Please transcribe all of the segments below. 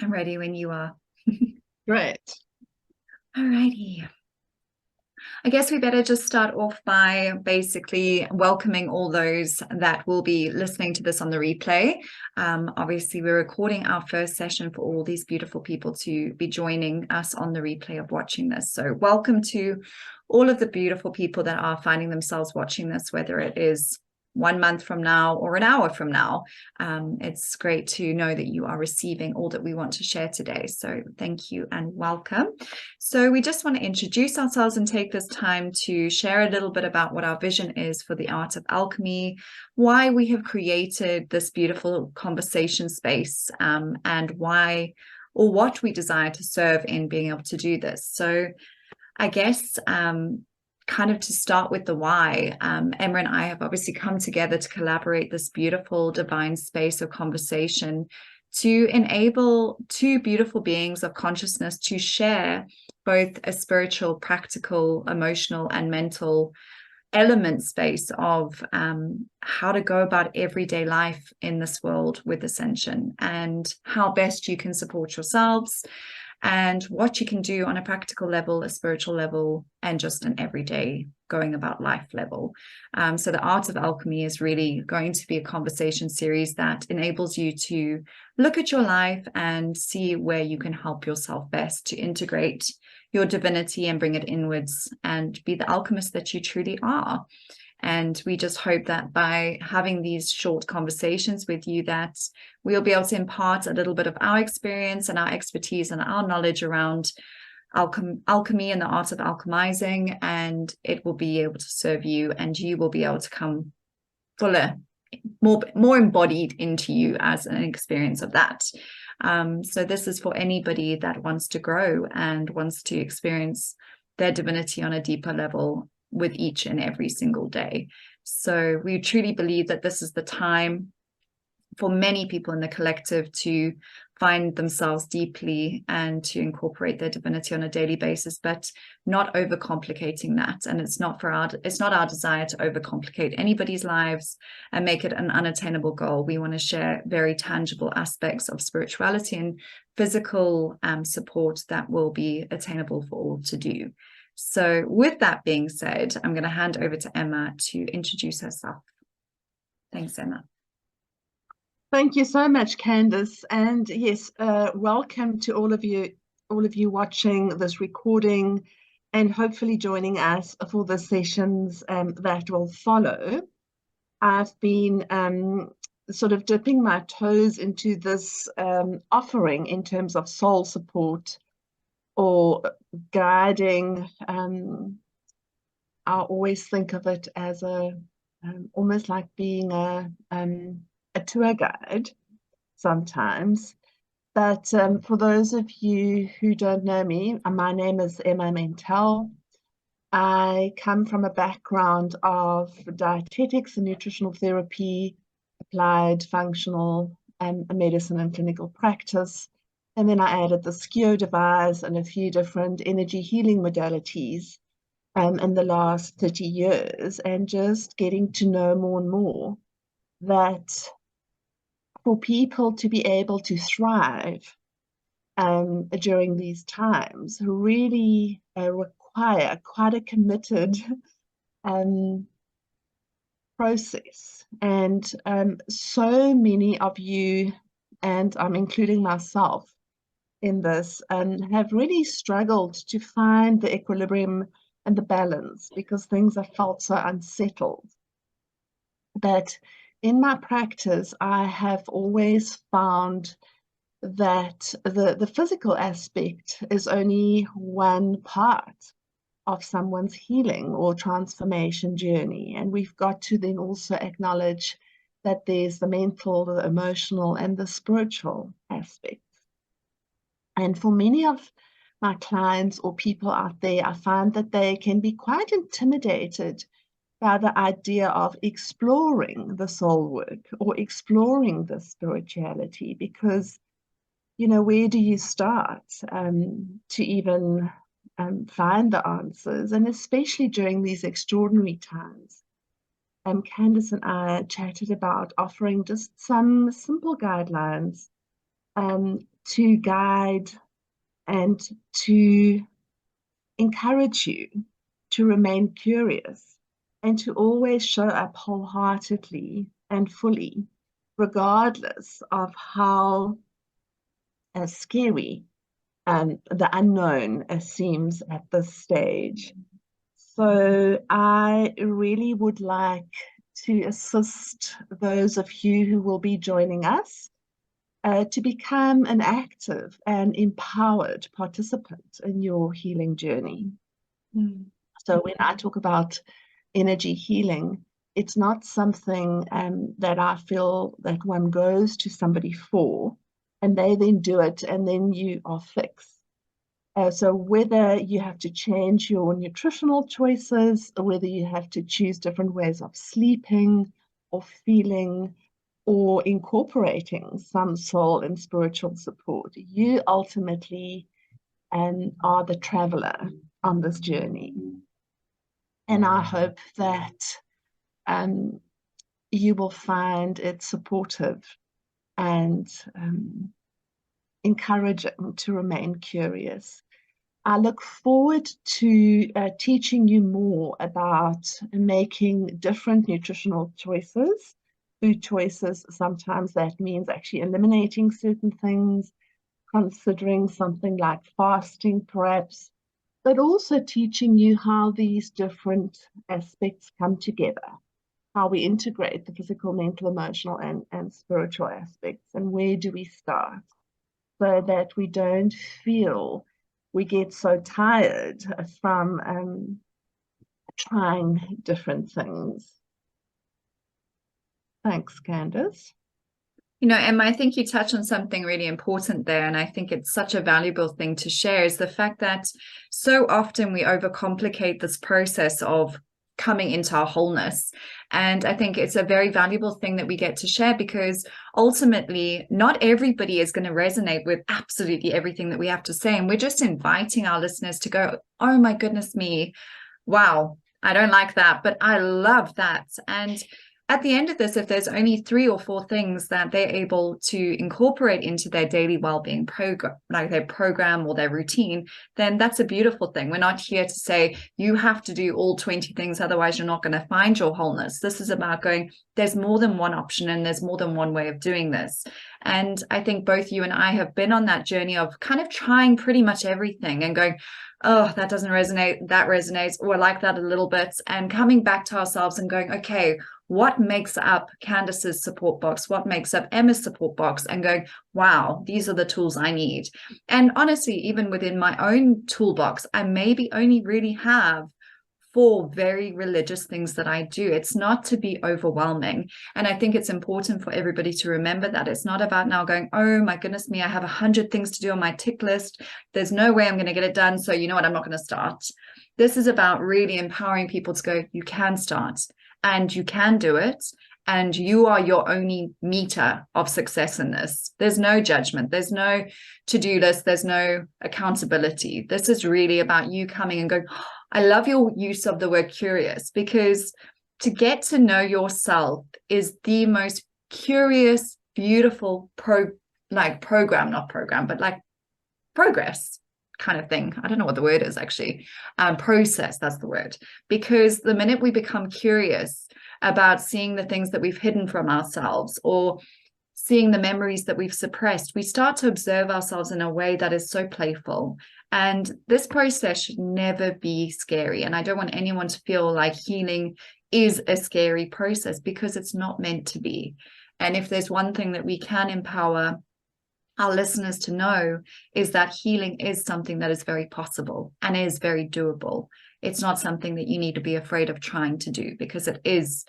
I'm ready when you are. Great. Alrighty. I guess we better just start off by basically welcoming all those that will be listening to this on the replay. Obviously, we're recording our first session for all these beautiful people to be joining us on the replay of watching this. So welcome to all of the beautiful people that are finding themselves watching this, whether it is 1 month from now or an hour from now. It's great to know that you are receiving all that we want to share today. So thank you and welcome. So we just want to introduce ourselves and take this time to share a little bit about what our vision is for the Art of Alchemy, why we have created this beautiful conversation space, and why or what we desire to serve in being able to do this. So I guess kind of to start with the why, Emma and I have obviously come together to collaborate this beautiful divine space of conversation to enable two beautiful beings of consciousness to share both a spiritual, practical, emotional, and mental element space of how to go about everyday life in this world with ascension and how best you can support yourselves and what you can do on a practical level, a spiritual level, and just an everyday going about life level. So the Art of Alchemy is really going to be a conversation series that enables you to look at your life and see where you can help yourself best to integrate your divinity and bring it inwards and be the alchemist that you truly are. And we just hope that by having these short conversations with you, that we'll be able to impart a little bit of our experience and our expertise and our knowledge around alchemy and the art of alchemizing, and it will be able to serve you, and you will be able to come fuller, more embodied into you as an experience of that. So this is for anybody that wants to grow and wants to experience their divinity on a deeper level with each and every single day. So we truly believe that this is the time for many people in the collective to find themselves deeply and to incorporate their divinity on a daily basis, but not overcomplicating that. And it's not our desire to overcomplicate anybody's lives and make it an unattainable goal. We want to share very tangible aspects of spirituality and physical support that will be attainable for all to do. So with that being said, I'm going to hand over to Emma to introduce herself. Thanks, Emma. Thank you so much, Candice. And yes, welcome to all of you watching this recording and hopefully joining us for the sessions that will follow. I've been sort of dipping my toes into this offering in terms of soul support or guiding. I always think of it as almost like being a tour guide sometimes. But for those of you who don't know me, my name is Emma Mentel. I come from a background of dietetics and nutritional therapy, applied functional medicine and clinical practice. And then I added the SKIO device and a few different energy healing modalities in the last 30 years, and just getting to know more and more that for people to be able to thrive during these times really require quite a committed process. And so many of you, and I'm including myself in this, have really struggled to find the equilibrium and the balance because things have felt so unsettled. But in my practice, I have always found that the physical aspect is only one part of someone's healing or transformation journey. And we've got to then also acknowledge that there's the mental, the emotional, and the spiritual aspects. And for many of my clients or people out there, I find that they can be quite intimidated by the idea of exploring the soul work or exploring the spirituality, because, you know, where do you start to even find the answers? And especially during these extraordinary times. Candice and I chatted about offering just some simple guidelines to guide and to encourage you to remain curious and to always show up wholeheartedly and fully, regardless of how scary the unknown seems at this stage. So I really would like to assist those of you who will be joining us to become an active and empowered participant in your healing journey. Mm. So when I talk about energy healing, it's not something that I feel that one goes to somebody for, and they then do it, and then you are fixed. So whether you have to change your nutritional choices, or whether you have to choose different ways of sleeping or feeling, or incorporating some soul and spiritual support, you ultimately are the traveler on this journey. And I hope that you will find it supportive and encouraging to remain curious. I look forward to teaching you more about making different nutritional choices, food choices. Sometimes that means actually eliminating certain things, considering something like fasting, perhaps, but also teaching you how these different aspects come together, how we integrate the physical, mental, emotional, and spiritual aspects, and where do we start, so that we don't feel we get so tired from trying different things. Thanks, Candace. You know, Emma, I think you touched on something really important there, and I think it's such a valuable thing to share, is the fact that so often we overcomplicate this process of coming into our wholeness. And I think it's a very valuable thing that we get to share, because ultimately not everybody is going to resonate with absolutely everything that we have to say. And we're just inviting our listeners to go, oh my goodness me, wow, I don't like that, but I love that. And at the end of this, if there's only 3 or 4 things that they're able to incorporate into their daily well-being program, like their program or their routine, then that's a beautiful thing. We're not here to say you have to do all 20 things, otherwise you're not going to find your wholeness. This is about going, there's more than one option and there's more than one way of doing this. And I think both you and I have been on that journey of kind of trying pretty much everything and going, oh, that doesn't resonate, that resonates, or I like that a little bit, and coming back to ourselves and going, okay, what makes up Candace's support box? What makes up Emma's support box? And going, wow, these are the tools I need. And honestly, even within my own toolbox, I maybe only really have 4 very religious things that I do. It's not to be overwhelming. And I think it's important for everybody to remember that it's not about now going, oh my goodness me, I have 100 things to do on my tick list. There's no way I'm going to get it done. So you know what, I'm not going to start. This is about really empowering people to go, you can start and you can do it. And you are your only meter of success in this. There's no judgment. There's no to-do list. There's no accountability. This is really about you coming and going, oh, I love your use of the word curious, because to get to know yourself is the most curious, beautiful progress kind of thing. I don't know what the word is actually. Process, that's the word. Because the minute we become curious about seeing the things that we've hidden from ourselves, or seeing the memories that we've suppressed, we start to observe ourselves in a way that is so playful. And this process should never be scary. And I don't want anyone to feel like healing is a scary process, because it's not meant to be. And if there's one thing that we can empower our listeners to know, is that healing is something that is very possible and is very doable. It's not something that you need to be afraid of trying to do, because it is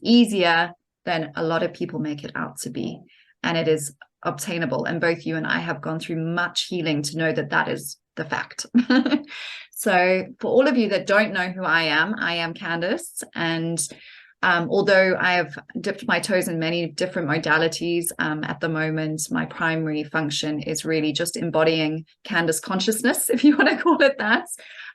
easier than a lot of people make it out to be, and it is obtainable. And both you and I have gone through much healing to know that that is the fact. So for all of you that don't know who I am Candace, and although I have dipped my toes in many different modalities, at the moment, my primary function is really just embodying Candace consciousness, if you want to call it that.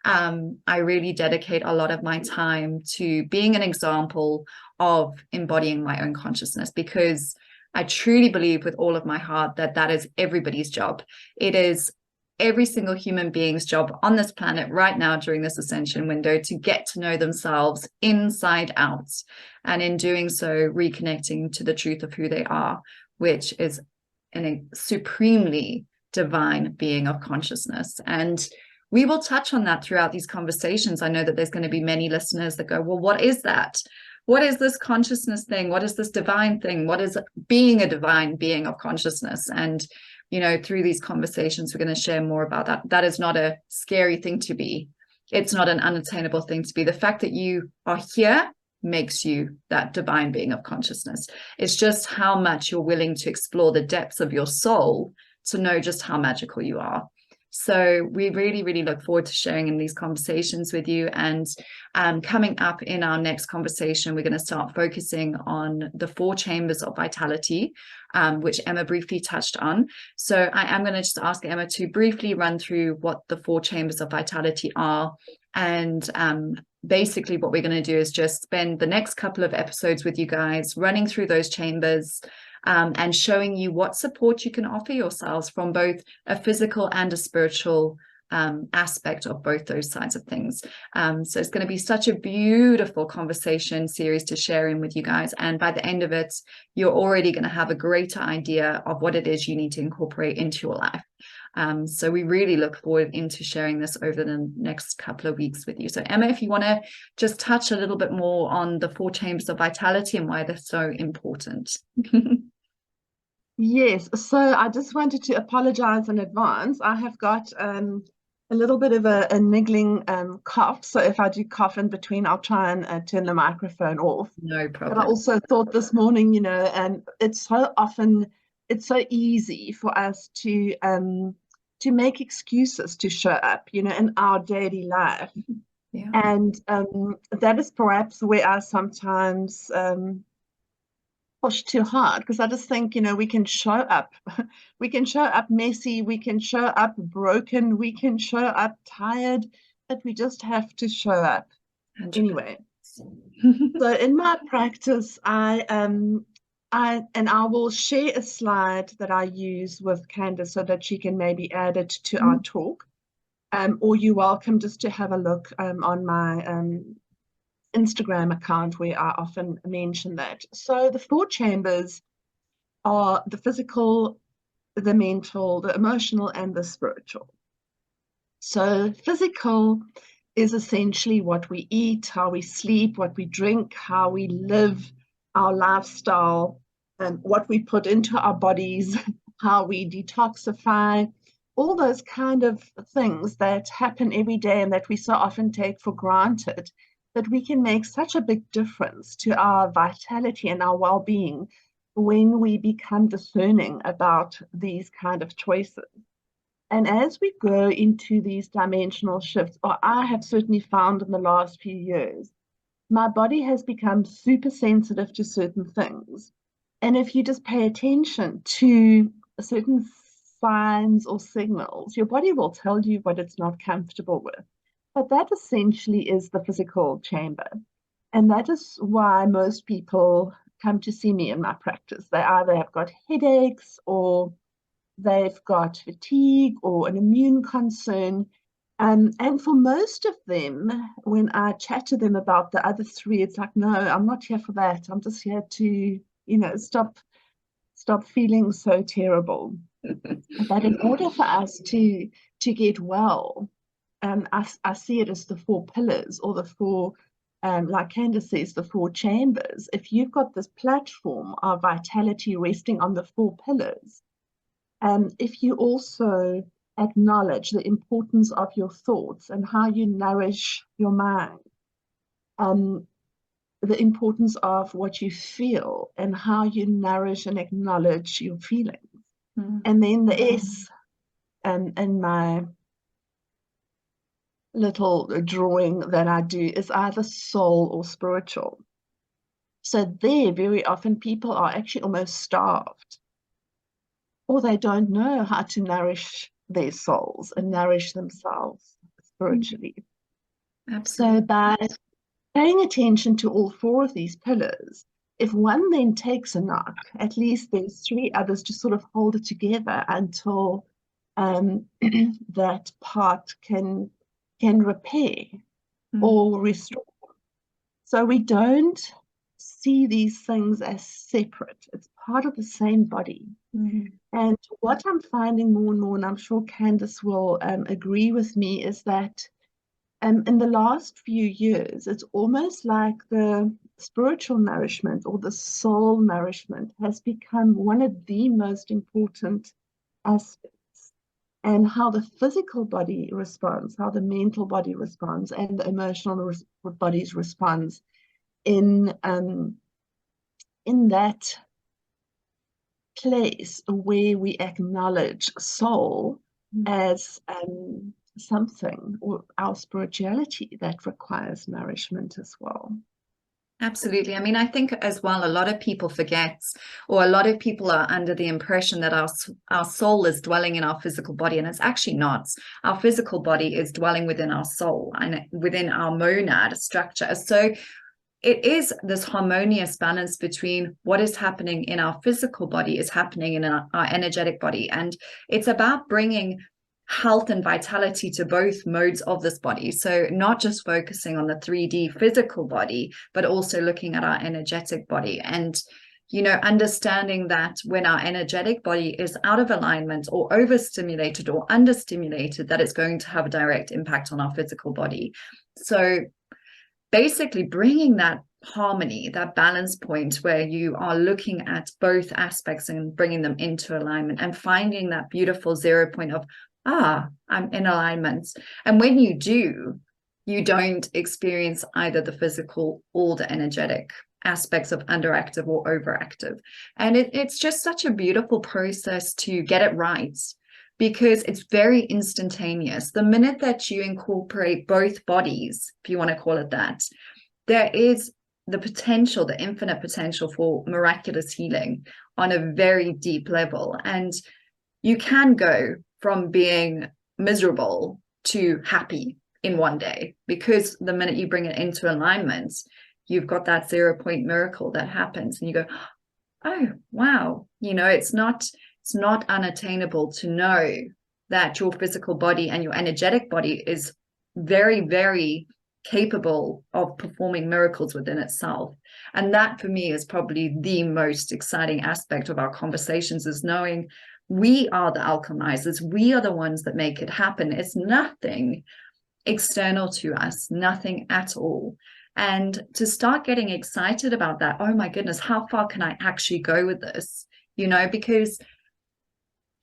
I really dedicate a lot of my time to being an example of embodying my own consciousness, because I truly believe with all of my heart that that is everybody's job. It is every single human being's job on this planet right now during this ascension window to get to know themselves inside out. And in doing so, reconnecting to the truth of who they are, which is a supremely divine being of consciousness. And we will touch on that throughout these conversations. I know that there's going to be many listeners that go, well, what is that? What is this consciousness thing? What is this divine thing? What is being a divine being of consciousness? And, you know, through these conversations, we're going to share more about that. That is not a scary thing to be. It's not an unattainable thing to be. The fact that you are here makes you that divine being of consciousness. It's just how much you're willing to explore the depths of your soul to know just how magical you are. So we really, really look forward to sharing in these conversations with you. And coming up in our next conversation, we're going to start focusing on the 4 chambers of vitality, which Emma briefly touched on. So I am going to just ask Emma to briefly run through what the 4 chambers of vitality are. And basically what we're going to do is just spend the next couple of episodes with you guys running through those chambers, and showing you what support you can offer yourselves from both a physical and a spiritual aspect of both those sides of things. So it's going to be such a beautiful conversation series to share in with you guys. And by the end of it, you're already going to have a greater idea of what it is you need to incorporate into your life. So we really look forward into sharing this over the next couple of weeks with you. So Emma, if you want to just touch a little bit more on the 4 chambers of vitality and why they're so important. Yes, so I just wanted to apologize in advance. I have got a little bit of a niggling cough. So if I do cough in between, I'll try and turn the microphone off. No But I problem. also thought this morning, you know, and it's so easy for us to make excuses to show up, you know, in our daily life. Yeah. And that is perhaps where I sometimes push too hard, because I just think, you know, we can show up. We can show up messy, we can show up broken, we can show up tired, but we just have to show up 100%. anyway. So in my practice, I will share a slide that I use with Candace so that she can maybe add it to our talk. Or you're welcome just to have a look on my Instagram account where I often mention that. So the 4 chambers are the physical, the mental, the emotional, and the spiritual. So physical is essentially what we eat, how we sleep, what we drink, how we live, our lifestyle, and what we put into our bodies, how we detoxify, all those kind of things that happen every day and that we so often take for granted, that we can make such a big difference to our vitality and our well-being when we become discerning about these kind of choices. And as we go into these dimensional shifts, or I have certainly found in the last few years, my body has become super sensitive to certain things. And if you just pay attention to certain signs or signals, your body will tell you what it's not comfortable with. But that essentially is the physical chamber. And that is why most people come to see me in my practice. They either have got headaches or they've got fatigue or an immune concern. And for most of them, when I chat to them about the other 3, it's like, no, I'm not here for that. I'm just here to, you know, stop feeling so terrible. But in order for us to get well, I see it as the 4 pillars or the 4, like Candace says, the 4 chambers. If you've got this platform of vitality resting on the 4 pillars, if you also acknowledge the importance of your thoughts and how you nourish your mind, the importance of what you feel and how you nourish and acknowledge your feelings. And then the S, in my little drawing that I do, is either soul or spiritual. So there, very often people are actually almost starved, or they don't know how to nourish their souls and nourish themselves spiritually. Absolutely. So by paying attention to all 4 of these pillars, if one then takes a knock, at least there's three others to sort of hold it together until that part can repair or restore. So we don't see these things as separate. It's part of the same body. And what I'm finding more and more, and I'm sure Candice will agree with me, is that in the last few years, it's almost like the spiritual nourishment or the soul nourishment has become one of the most important aspects. And how the physical body responds, how the mental body responds, and the emotional bodies responds in that place where we acknowledge soul as something, or our spirituality, that requires nourishment as well. Absolutely. I mean, I think as well, a lot of people forget, or a lot of people are under the impression that our soul is dwelling in our physical body, and it's actually not. Our physical body is dwelling within our soul and within our monad structure. So it is this harmonious balance between what is happening in our physical body is happening in our energetic body. And it's about bringing health and vitality to both modes of this body. So not just focusing on the 3D physical body, but also looking at our energetic body. And, you know, understanding that when our energetic body is out of alignment or overstimulated or understimulated, that it's going to have a direct impact on our physical body. So basically bringing that harmony, that balance point where you are looking at both aspects and bringing them into alignment and finding that beautiful 0 point of, I'm in alignment. And when you do, you don't experience either the physical or the energetic aspects of underactive or overactive. And it's just such a beautiful process to get it right, because it's very instantaneous. The minute that you incorporate both bodies, if you want to call it that, there is the potential, the infinite potential for miraculous healing on a very deep level. And you can go from being miserable to happy in one day, because the minute you bring it into alignment, you've got that 0 point miracle that happens and you go, oh, wow, you know, it's not unattainable to know that your physical body and your energetic body is very, very capable of performing miracles within itself. And that for me is probably the most exciting aspect of our conversations, is knowing we are the alchemizers. We are the ones that make it happen. It's nothing external to us, nothing at all. And to start getting excited about that, oh my goodness, how far can I actually go with this? You know, because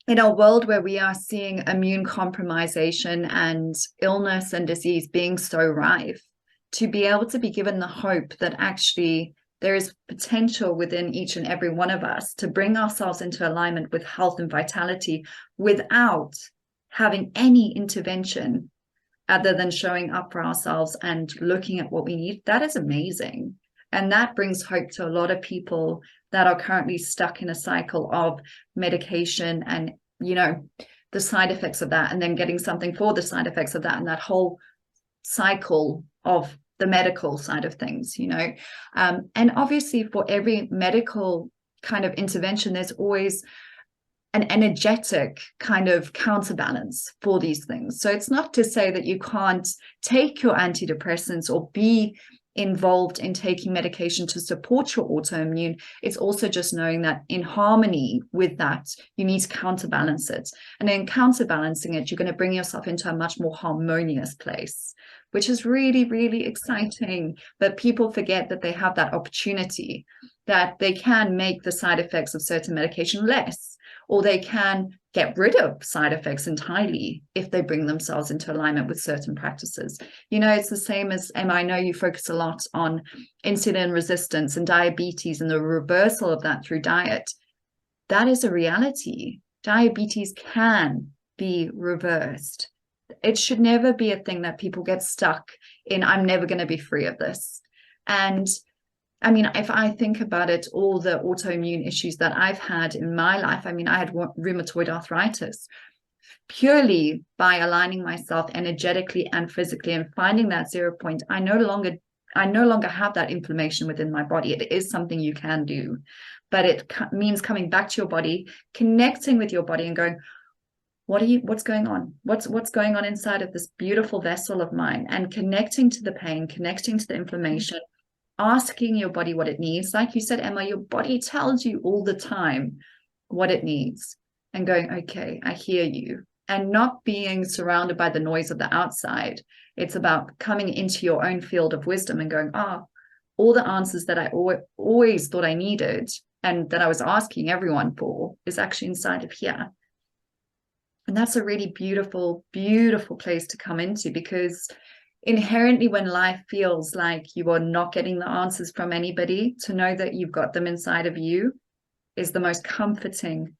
in a world where we are seeing immune compromisation and illness and disease being so rife, to be able to be given the hope that actually there is potential within each and every one of us to bring ourselves into alignment with health and vitality without having any intervention other than showing up for ourselves and looking at what we need, that is amazing. And that brings hope to a lot of people that are currently stuck in a cycle of medication and, you know, the side effects of that, and then getting something for the side effects of that, and that whole cycle of the medical side of things, you know. And obviously for every medical kind of intervention, there's always an energetic kind of counterbalance for these things. So it's not to say that you can't take your antidepressants or be involved in taking medication to support your autoimmune. It's also just knowing that in harmony with that, you need to counterbalance it. And in counterbalancing it, you're going to bring yourself into a much more harmonious place, which is really, really exciting. But people forget that they have that opportunity, that they can make the side effects of certain medication less, or they can get rid of side effects entirely if they bring themselves into alignment with certain practices. You know, it's the same as, Emma, I know you focus a lot on insulin resistance and diabetes and the reversal of that through diet. That is a reality. Diabetes can be reversed. It should never be a thing that people get stuck in, I'm never going to be free of this. And I mean, if I think about it, all the autoimmune issues that I've had in my life, I mean, I had rheumatoid arthritis. Purely by aligning myself energetically and physically and finding that 0 point, I no longer I no longer have that inflammation within my body. It is something you can do, but it means coming back to your body, connecting with your body and going, what's going on? What's going on inside of this beautiful vessel of mine, and connecting to the pain, connecting to the inflammation, asking your body what it needs. Like you said, Emma, your body tells you all the time what it needs, and going, okay, I hear you, and not being surrounded by the noise of the outside. It's about coming into your own field of wisdom and going, all the answers that I always thought I needed and that I was asking everyone for is actually inside of here. And that's a really beautiful, beautiful place to come into, because inherently when life feels like you are not getting the answers from anybody, to know that you've got them inside of you is the most comforting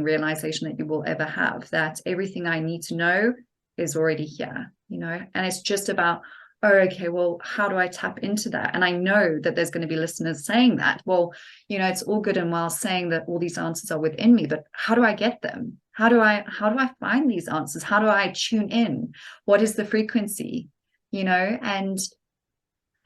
realization that you will ever have, that everything I need to know is already here, and it's just about, okay, well, how do I tap into that? And I know that there's going to be listeners saying that, well, it's all good and well saying that all these answers are within me, but how do I get them? How do I find these answers? How do I tune in? What is the frequency? And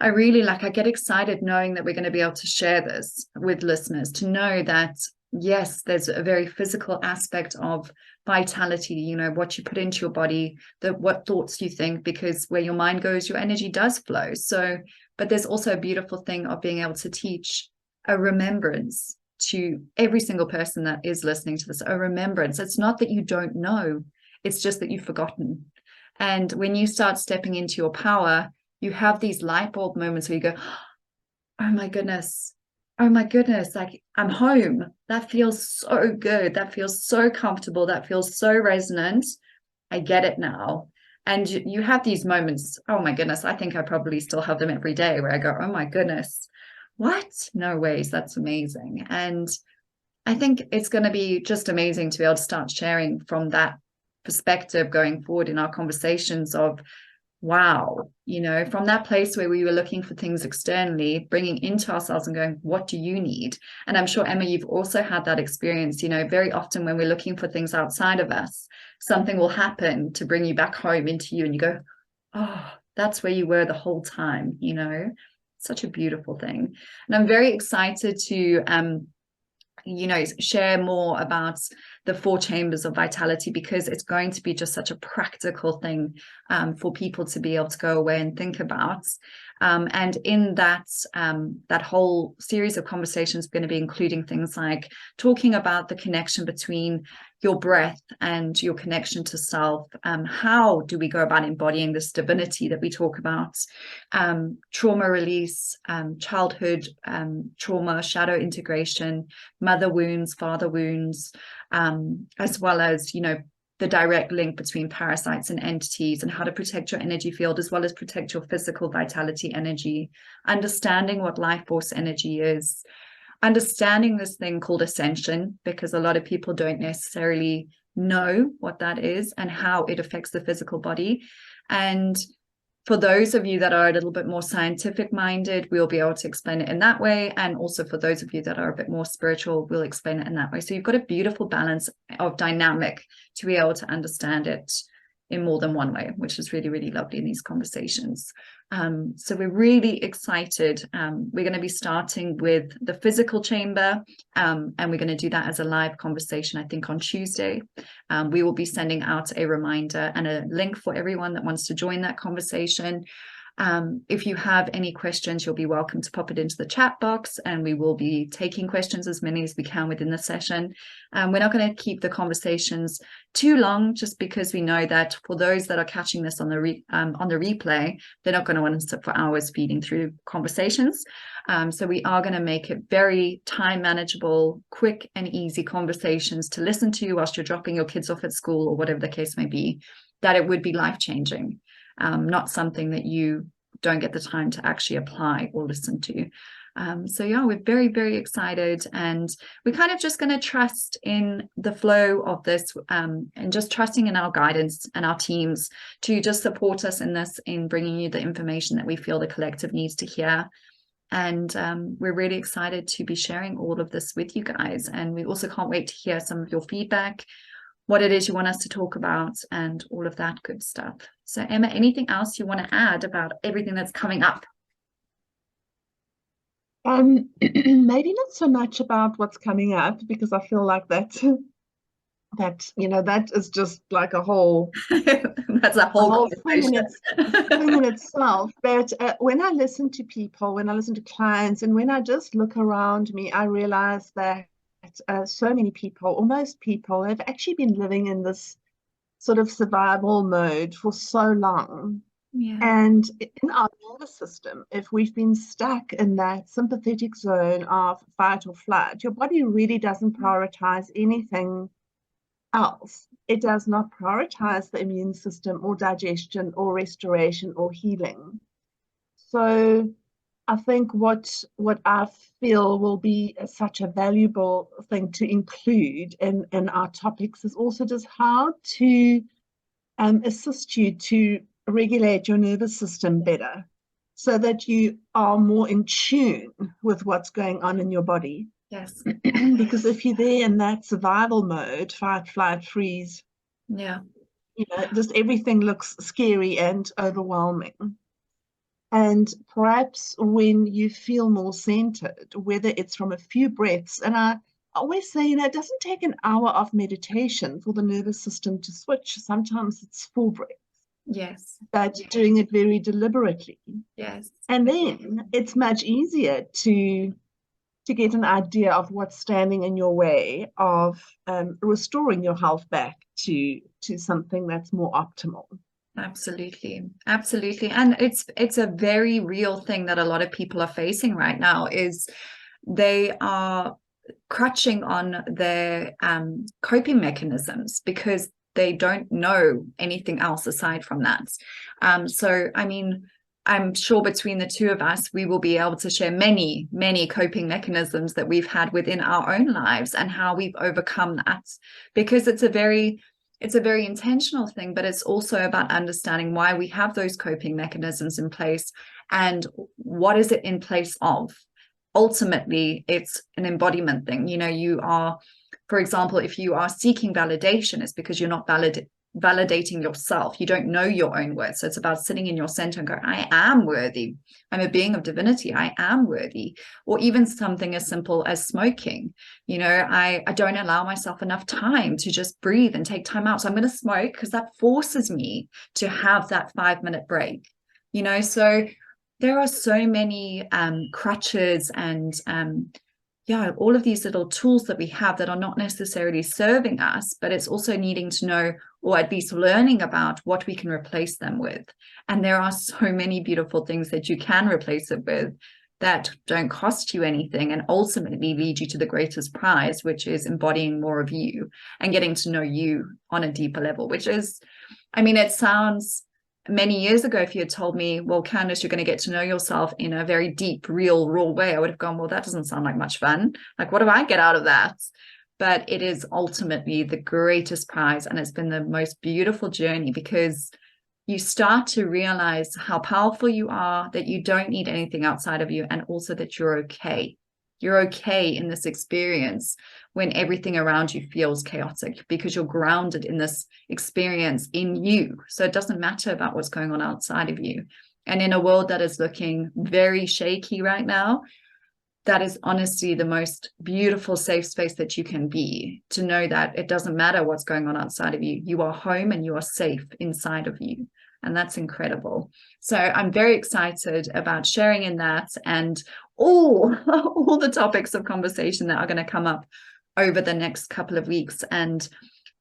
I get excited knowing that we're going to be able to share this with listeners, to know that, yes, there's a very physical aspect of vitality, what you put into your body, what thoughts you think, because where your mind goes, your energy does flow. So, but there's also a beautiful thing of being able to teach a remembrance to every single person that is listening to this, a remembrance. It's not that you don't know, it's just that you've forgotten. And when you start stepping into your power, you have these light bulb moments where you go, oh my goodness, like I'm home. That feels so good. That feels so comfortable. That feels so resonant. I get it now. And you have these moments, oh my goodness, I think I probably still have them every day, where I go, oh my goodness, what? No ways, that's amazing. And I think it's going to be just amazing to be able to start sharing from that perspective going forward in our conversations of, wow, from that place where we were looking for things externally, bringing into ourselves and going, what do you need? And I'm sure, Emma, you've also had that experience. Very often when we're looking for things outside of us, something will happen to bring you back home into you, and you go, oh, that's where you were the whole time. Such a beautiful thing. And I'm very excited to share more about the 4 chambers of vitality, because it's going to be just such a practical thing for people to be able to go away and think about. And in that whole series of conversations, we're going to be including things like talking about the connection between your breath and your connection to self. How do we go about embodying this divinity that we talk about? Trauma release, childhood trauma, shadow integration, mother wounds, father wounds, as well as, the direct link between parasites and entities, and how to protect your energy field as well as protect your physical vitality energy, understanding what life force energy is, understanding this thing called ascension, because a lot of people don't necessarily know what that is and how it affects the physical body. And for those of you that are a little bit more scientific minded, we'll be able to explain it in that way. And also for those of you that are a bit more spiritual, we'll explain it in that way. So you've got a beautiful balance of dynamic to be able to understand it in more than one way, which is really, really lovely in these conversations. So we're really excited. We're going to be starting with the physical chamber, and we're going to do that as a live conversation, I think, on Tuesday. We will be sending out a reminder and a link for everyone that wants to join that conversation. If you have any questions, you'll be welcome to pop it into the chat box, and we will be taking questions, as many as we can within the session. We're not going to keep the conversations too long, just because we know that for those that are catching this on the replay, they're not going to want to sit for hours feeding through conversations. So we are going to make it very time manageable, quick and easy conversations to listen to whilst you're dropping your kids off at school or whatever the case may be, that it would be life-changing. Not something that you don't get the time to actually apply or listen to. So yeah, we're very, very excited, and we're kind of just going to trust in the flow of this, and just trusting in our guidance and our teams to just support us in this, in bringing you the information that we feel the collective needs to hear. And we're really excited to be sharing all of this with you guys. And we also can't wait to hear some of your feedback. what it is you want us to talk about and all of that good stuff. So Emma, anything else you want to add about everything that's coming up? Maybe not so much about what's coming up, because I feel like that is just like That's a a whole whole conversation. thing in itself. But when I listen to people, when I listen to clients, and when I just look around me, I realize that so many people, or most people, have actually been living in this sort of survival mode for so long. Yeah. And in our nervous system, if we've been stuck in that sympathetic zone of fight or flight, your body really doesn't prioritize anything else. It does not prioritize the immune system or digestion or restoration or healing. So I think what I feel will be such a valuable thing to include in our topics is also just how to assist you to regulate your nervous system better so that you are more in tune with what's going on in your body. Yes. Because if you're there in that survival mode, fight, flight, freeze, Yeah. just everything looks scary and overwhelming. And perhaps when you feel more centered, whether it's from a few breaths, and I always say, it doesn't take an hour of meditation for the nervous system to switch. Sometimes it's 4 breaths, Yes. but doing it very deliberately. Yes. And then it's much easier to get an idea of what's standing in your way of restoring your health back to something that's more optimal. Absolutely. Absolutely. And it's a very real thing that a lot of people are facing right now is they are crutching on their coping mechanisms because they don't know anything else aside from that. So, I mean, I'm sure between the two of us, we will be able to share many, many coping mechanisms that we've had within our own lives and how we've overcome that, because it's a very intentional thing, but it's also about understanding why we have those coping mechanisms in place and what is it in place of. Ultimately, it's an embodiment thing. You are, for example, if you are seeking validation, it's because you're not validating yourself. You don't know your own worth. So it's about sitting in your center and go, I am worthy. I'm a being of divinity. I am worthy. Or even something as simple as smoking. I don't allow myself enough time to just breathe and take time out. So I'm going to smoke because that forces me to have that 5-minute break. So there are so many crutches and all of these little tools that we have that are not necessarily serving us, but it's also needing to know, or at least learning about, what we can replace them with. And there are so many beautiful things that you can replace it with that don't cost you anything and ultimately lead you to the greatest prize, which is embodying more of you and getting to know you on a deeper level, which is, I mean, it sounds, many years ago, if you had told me, well, Candice, you're going to get to know yourself in a very deep, real, raw way, I would have gone, well, that doesn't sound like much fun. Like, what do I get out of that? But it is ultimately the greatest prize. And it's been the most beautiful journey because you start to realize how powerful you are, that you don't need anything outside of you, and also that you're okay. You're okay in this experience when everything around you feels chaotic because you're grounded in this experience in you. So it doesn't matter about what's going on outside of you. And in a world that is looking very shaky right now, that is honestly the most beautiful safe space that you can be, to know that it doesn't matter what's going on outside of you. You are home and you are safe inside of you. And that's incredible. So I'm very excited about sharing in that and all the topics of conversation that are going to come up over the next couple of weeks. And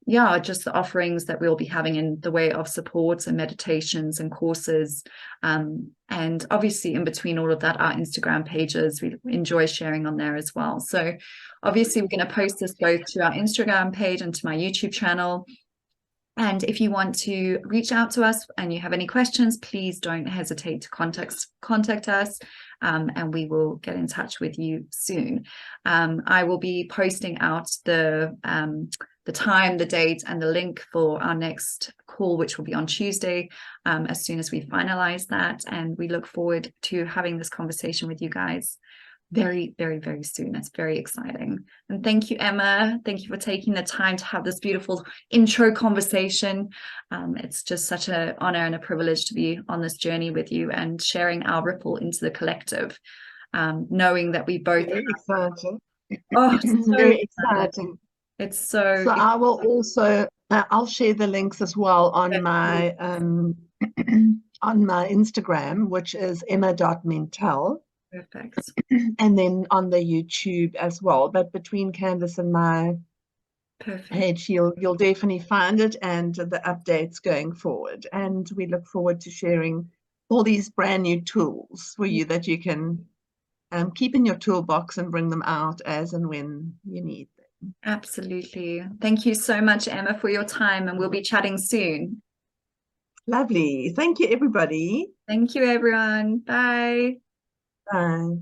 just the offerings that we'll be having in the way of supports and meditations and courses. And obviously in between all of that, our Instagram pages, we enjoy sharing on there as well. So obviously we're going to post this both to our Instagram page and to my YouTube channel. And if you want to reach out to us and you have any questions, please don't hesitate to contact us, and we will get in touch with you soon. I will be posting out the time, the date, and the link for our next call, which will be on Tuesday, as soon as we finalize that. And we look forward to having this conversation with you guys. very, very, very soon. It's very exciting. And thank you, Emma. Thank you for taking the time to have this beautiful intro conversation. It's just such an honor and a privilege to be on this journey with you and sharing our ripple into the collective, knowing that we both Very exciting. oh, so Very exciting. exciting. It's so So I will also I'll share the links as well on exciting. my on my Instagram, which is emma.mental, Perfect. and then on the YouTube as well. But between Candace and my Perfect. page, you'll definitely find it and the updates going forward. And we look forward to sharing all these brand new tools for you that you can keep in your toolbox and bring them out as and when you need them. Absolutely. Thank you so much, Emma, for your time, and we'll be chatting soon. Lovely. Thank you, everybody. Thank you, everyone. Bye. Bye.